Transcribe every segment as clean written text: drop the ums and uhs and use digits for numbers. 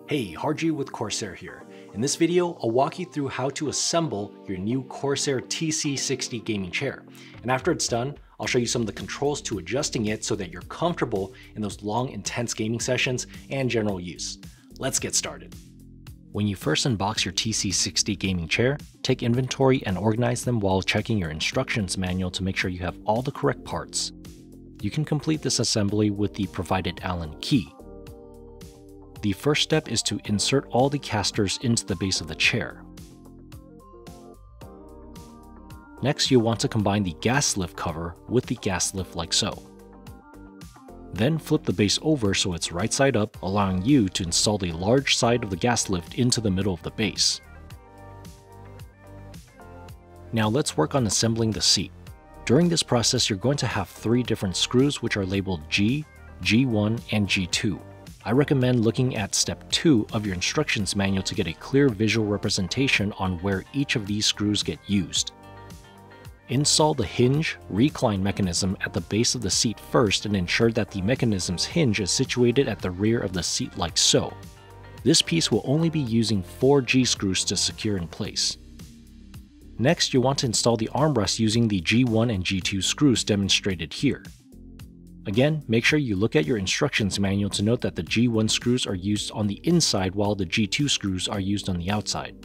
Hey, Harji with Corsair here. In this video, I'll walk you through how to assemble your new Corsair TC60 Gaming Chair. And after it's done, I'll show you some of the controls to adjusting it so that you're comfortable in those long, intense gaming sessions and general use. Let's get started. When you first unbox your TC60 Gaming Chair, take inventory and organize them while checking your instructions manual to make sure you have all the correct parts. You can complete this assembly with the provided Allen key. The first step is to insert all the casters into the base of the chair. Next, you'll want to combine the gas lift cover with the gas lift like so. Then flip the base over so it's right side up, allowing you to install the large side of the gas lift into the middle of the base. Now let's work on assembling the seat. During this process, you're going to have 3 different screws which are labeled G, G1, and G2. I recommend looking at step 2 of your instructions manual to get a clear visual representation on where each of these screws get used. Install the hinge recline mechanism at the base of the seat first and ensure that the mechanism's hinge is situated at the rear of the seat like so. This piece will only be using 4 G screws to secure in place. Next, you'll want to install the armrest using the G1 and G2 screws demonstrated here. Again, make sure you look at your instructions manual to note that the G1 screws are used on the inside while the G2 screws are used on the outside.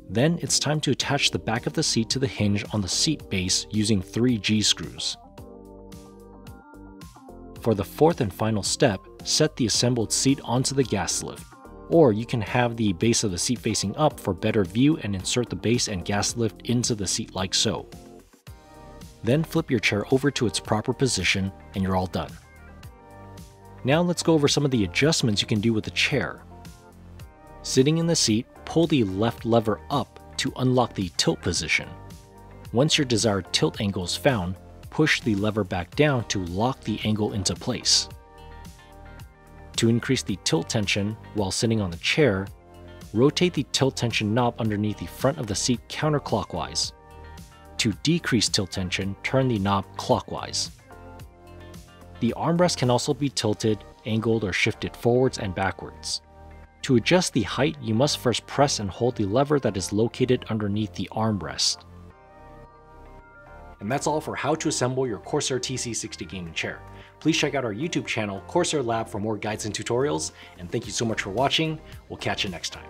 Then it's time to attach the back of the seat to the hinge on the seat base using 3 G screws. For the 4th and final step, set the assembled seat onto the gas lift. Or you can have the base of the seat facing up for better view and insert the base and gas lift into the seat like so. Then flip your chair over to its proper position and you're all done. Now let's go over some of the adjustments you can do with the chair. Sitting in the seat, pull the left lever up to unlock the tilt position. Once your desired tilt angle is found, push the lever back down to lock the angle into place. To increase the tilt tension while sitting on the chair, rotate the tilt tension knob underneath the front of the seat counterclockwise. To decrease tilt tension, turn the knob clockwise. The armrest can also be tilted, angled, or shifted forwards and backwards. To adjust the height, you must first press and hold the lever that is located underneath the armrest. And that's all for how to assemble your Corsair TC60 Gaming Chair. Please check out our YouTube channel, Corsair Lab, for more guides and tutorials, and thank you so much for watching. We'll catch you next time.